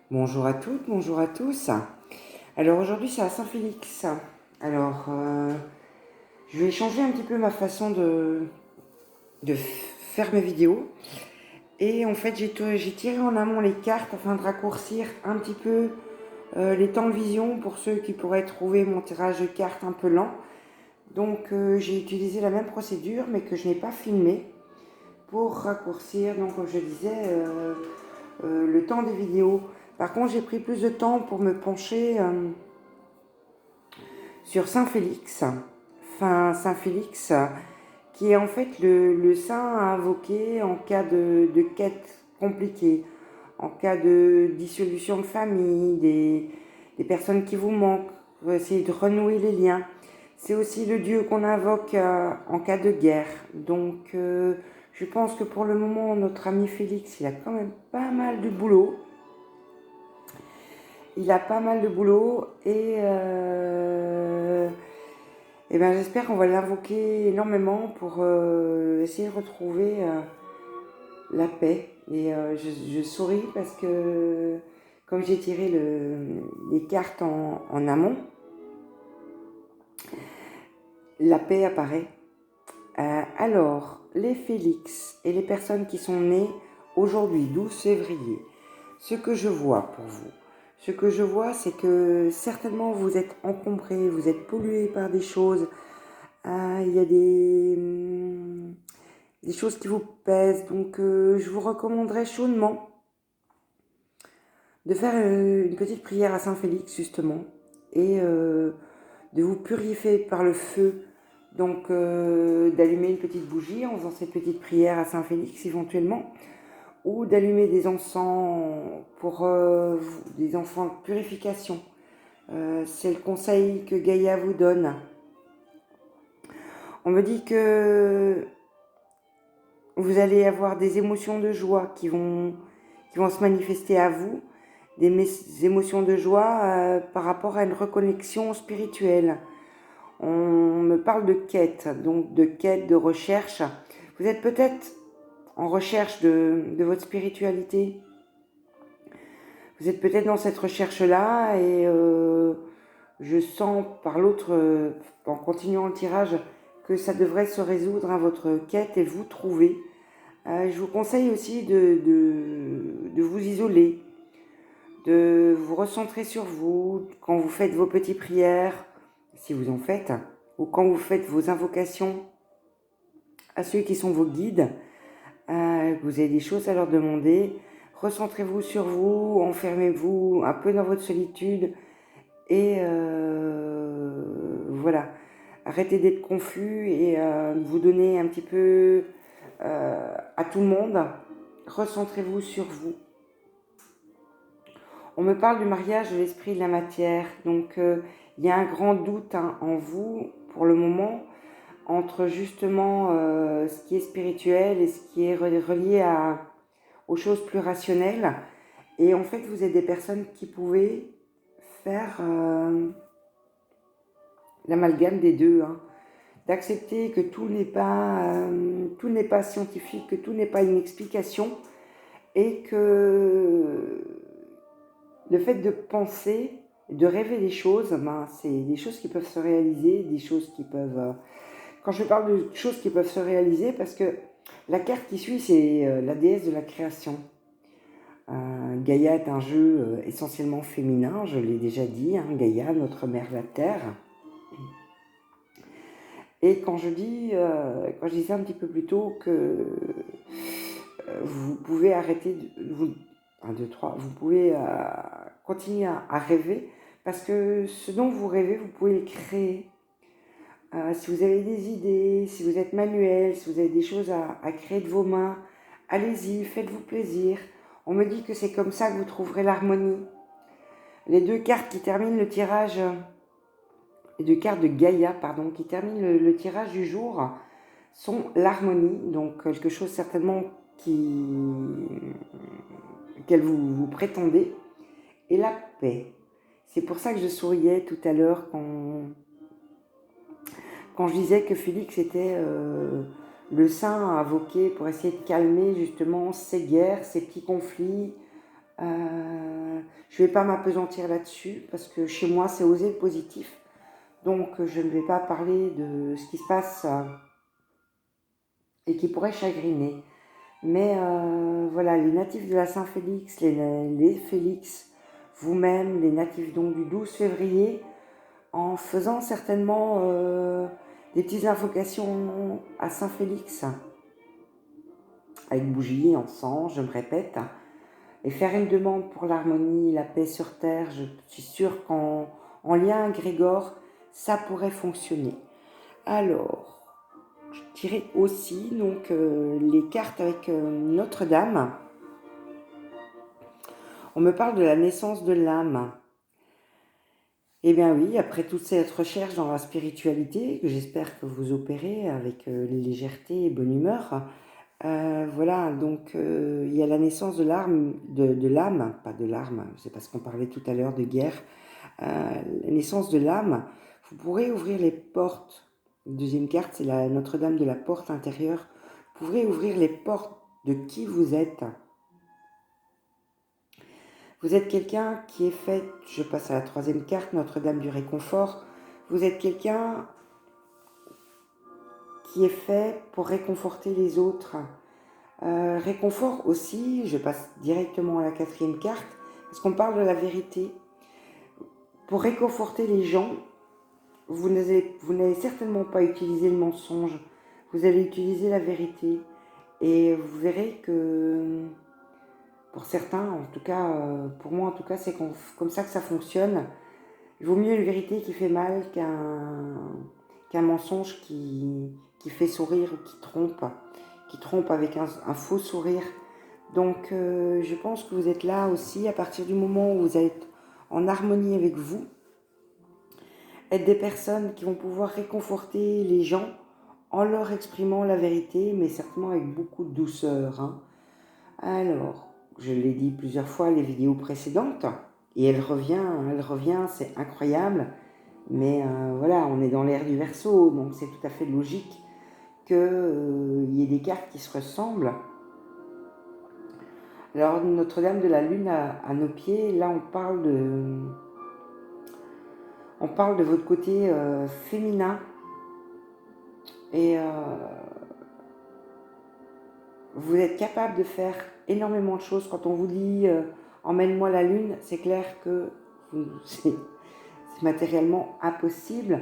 Bonjour à toutes, bonjour à tous. Alors aujourd'hui c'est à Saint-Félix. Alors je vais changer un petit peu ma façon de faire mes vidéos. Et en fait j'ai tiré en amont les cartes afin de raccourcir un petit peu les temps de vision pour ceux qui pourraient trouver mon tirage de cartes un peu lent. Donc j'ai utilisé la même procédure mais que je n'ai pas filmé pour raccourcir, donc comme je disais, le temps des vidéos. Par contre j'ai pris plus de temps pour me pencher sur Saint-Félix, enfin Saint-Félix, qui est en fait le saint à invoquer en cas de quête compliquée, en cas de dissolution de famille, des personnes qui vous manquent, pour essayer de renouer les liens. C'est aussi le dieu qu'on invoque en cas de guerre. Donc je pense que pour le moment, notre ami Félix, il a quand même pas mal de boulot. Il a pas mal de boulot et ben, j'espère qu'on va l'invoquer énormément pour essayer de retrouver la paix. Et je souris parce que comme j'ai tiré les cartes en amont, la paix apparaît. Alors, les Félix et les personnes qui sont nées aujourd'hui, 12 février, ce que je vois pour vous, ce que je vois, c'est que certainement vous êtes encombré, vous êtes pollué par des choses. Il y a des choses qui vous pèsent. Donc, je vous recommanderais chaudement de faire une petite prière à Saint-Félix, justement, et de vous purifier par le feu. Donc, d'allumer une petite bougie en faisant cette petite prière à Saint-Félix, éventuellement, ou d'allumer des encens pour des encens de purification. C'est le conseil que Gaïa vous donne. On me dit que vous allez avoir des émotions de joie qui vont se manifester à vous, des émotions de joie par rapport à une reconnexion spirituelle. On me parle de quête, donc de quête, de recherche. Vous êtes peut-être en recherche de votre spiritualité. Vous êtes peut-être dans cette recherche-là et je sens par l'autre, en continuant le tirage, que ça devrait se résoudre à votre quête et vous trouver. Je vous conseille aussi de vous isoler, de vous recentrer sur vous quand vous faites vos petites prières, si vous en faites, ou quand vous faites vos invocations à ceux qui sont vos guides, que vous avez des choses à leur demander. Recentrez-vous sur vous, enfermez-vous un peu dans votre solitude et voilà. Arrêtez d'être confus et vous donnez un petit peu à tout le monde. Recentrez-vous sur vous. On me parle du mariage de l'esprit et de la matière. Donc il y a un grand doute en vous pour le moment entre justement ce qui est spirituel et ce qui est relié aux choses plus rationnelles. Et en fait, vous êtes des personnes qui pouvaient faire l'amalgame des deux, hein. D'accepter que tout n'est pas scientifique, que tout n'est pas une explication, et que le fait de penser, de rêver des choses, ben, c'est des choses qui peuvent se réaliser, des choses qui peuvent... Quand je parle de choses qui peuvent se réaliser, parce que la carte qui suit, c'est la déesse de la création. Gaïa est un jeu essentiellement féminin, je l'ai déjà dit, hein, Gaïa, notre mère la Terre. Et quand je disais un petit peu plus tôt que vous pouvez arrêter, vous pouvez continuer à rêver, parce que ce dont vous rêvez, vous pouvez le créer. Si vous avez des idées, si vous êtes manuel, si vous avez des choses à créer de vos mains, allez-y, faites-vous plaisir. On me dit que c'est comme ça que vous trouverez l'harmonie. Les deux cartes qui terminent le tirage, les deux cartes de Gaïa, pardon, qui terminent le tirage du jour, sont l'harmonie, donc quelque chose certainement qu'elle vous prétendez, et la paix. C'est pour ça que je souriais tout à l'heure quand je disais que Félix était le saint à invoquer pour essayer de calmer justement ces guerres, ces petits conflits. Je ne vais pas m'apesantir là-dessus parce que chez moi, c'est oser le positif. Donc, je ne vais pas parler de ce qui se passe et qui pourrait chagriner. Mais voilà, les natifs de la Saint-Félix, les Félix, vous-même, les natifs donc du 12 février, en faisant certainement des petites invocations à Saint-Félix, avec bougies, encens, je me répète, et faire une demande pour l'harmonie, la paix sur Terre, je suis sûre qu'en lien Grégor, ça pourrait fonctionner. Alors, je dirais aussi donc, les cartes avec Notre-Dame. On me parle de la naissance de l'âme. Eh bien oui, après toute cette recherche dans la spiritualité, que j'espère que vous opérez avec légèreté et bonne humeur, voilà, donc il y a la naissance de l'âme, pas de l'arme, c'est parce qu'on parlait tout à l'heure de guerre, la naissance de l'âme, vous pourrez ouvrir les portes. Deuxième carte, c'est la Notre-Dame de la porte intérieure. Vous pourrez ouvrir les portes de qui vous êtes. Vous êtes quelqu'un qui est fait, je passe à la troisième carte, Notre-Dame du réconfort. Vous êtes quelqu'un qui est fait pour réconforter les autres. Réconfort aussi, je passe directement à la quatrième carte, parce qu'on parle de la vérité. Pour réconforter les gens, vous n'allez certainement pas utiliser le mensonge, vous allez utiliser la vérité. Et vous verrez que, pour certains, en tout cas, pour moi en tout cas, c'est comme ça que ça fonctionne. Il vaut mieux une vérité qui fait mal qu'un mensonge qui fait sourire ou qui trompe avec un faux sourire. Donc je pense que vous êtes là aussi à partir du moment où vous êtes en harmonie avec vous, être des personnes qui vont pouvoir réconforter les gens en leur exprimant la vérité, mais certainement avec beaucoup de douceur. Hein. Alors, je l'ai dit plusieurs fois les vidéos précédentes, et elle revient, c'est incroyable, mais voilà, on est dans l'ère du Verseau, donc c'est tout à fait logique qu'il y ait des cartes qui se ressemblent. Alors, Notre-Dame de la Lune à nos pieds, là on parle de votre côté féminin, et vous êtes capable de faire énormément de choses. Quand on vous dit emmène-moi la Lune, c'est clair que c'est matériellement impossible,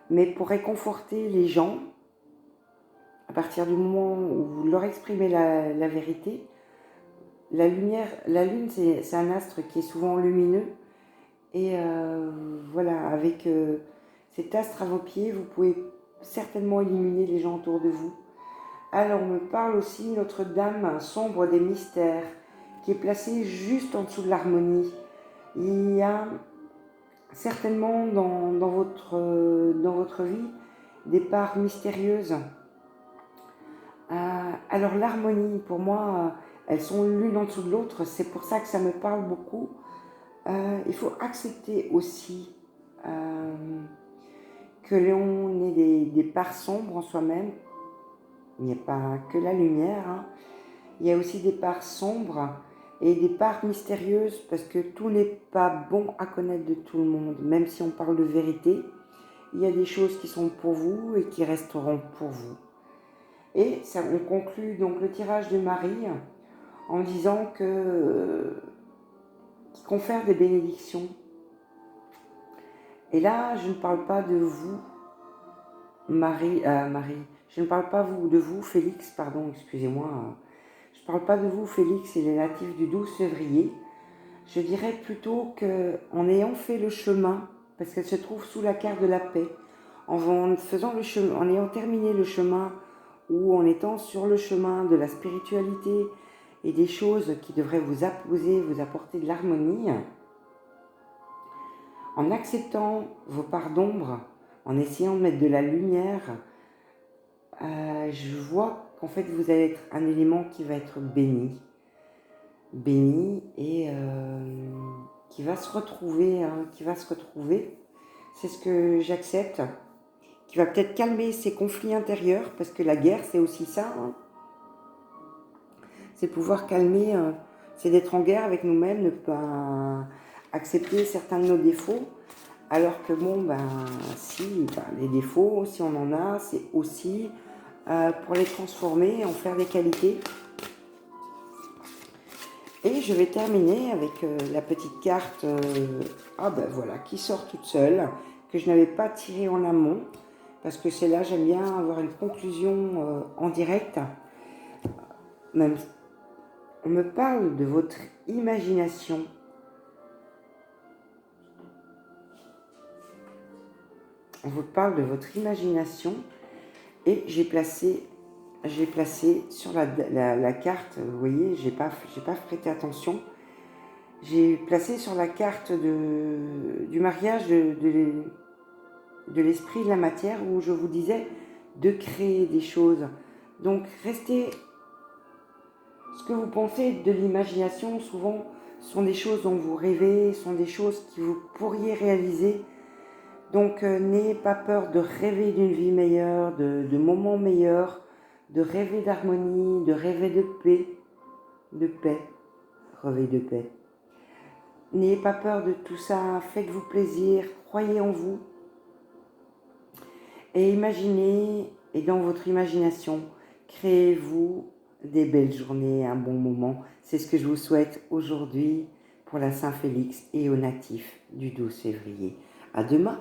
mais pour réconforter les gens, à partir du moment où vous leur exprimez la vérité, la Lune c'est un astre qui est souvent lumineux, et voilà, avec cet astre à vos pieds, vous pouvez certainement illuminer les gens autour de vous. Alors on me parle aussi Notre-Dame sombre des mystères, qui est placée juste en dessous de l'harmonie. Il y a certainement dans votre vie des parts mystérieuses. Alors l'harmonie, pour moi, elles sont l'une en dessous de l'autre, c'est pour ça que ça me parle beaucoup. Il faut accepter aussi que l'on ait des parts sombres en soi-même. Il n'y a pas que la lumière, hein. Il y a aussi des parts sombres et des parts mystérieuses, parce que tout n'est pas bon à connaître de tout le monde. Même si on parle de vérité, il y a des choses qui sont pour vous et qui resteront pour vous. Et ça, on conclut donc le tirage de Marie en disant qu'il confère des bénédictions. Et là, je ne parle pas de vous, Marie, je ne parle pas de vous, Félix, pardon, excusez-moi. Je ne parle pas de vous, Félix, et les natifs du 12 février. Je dirais plutôt qu'en ayant fait le chemin, parce qu'elle se trouve sous la carte de la paix, en ayant terminé le chemin, ou en étant sur le chemin de la spiritualité et des choses qui devraient vous apporter de l'harmonie, en acceptant vos parts d'ombre, en essayant de mettre de la lumière, je vois qu'en fait vous allez être un élément qui va être béni et qui va se retrouver, c'est ce que j'accepte, qui va peut-être calmer ces conflits intérieurs, parce que la guerre c'est aussi ça, hein. C'est pouvoir calmer, c'est d'être en guerre avec nous-mêmes, ne pas accepter certains de nos défauts, alors que bon, si, les défauts, si on en a, c'est aussi pour les transformer, en faire des qualités. Et je vais terminer avec la petite carte, voilà, qui sort toute seule, que je n'avais pas tirée en amont, parce que c'est là, j'aime bien avoir une conclusion en direct. Même, on me parle de votre imagination. On vous parle de votre imagination, et j'ai placé sur la carte, vous voyez, j'ai pas prêté attention, j'ai placé sur la carte du mariage de l'esprit et de la matière, où je vous disais de créer des choses. Donc restez, ce que vous pensez de l'imagination, souvent sont des choses dont vous rêvez, sont des choses que vous pourriez réaliser. Donc n'ayez pas peur de rêver d'une vie meilleure, de moments meilleurs, de rêver d'harmonie, de rêver de paix, rêver de paix. N'ayez pas peur de tout ça, faites-vous plaisir, croyez en vous. Et imaginez, et dans votre imagination, créez-vous des belles journées, un bon moment. C'est ce que je vous souhaite aujourd'hui pour la Saint-Félix et aux natifs du 12 février. À demain!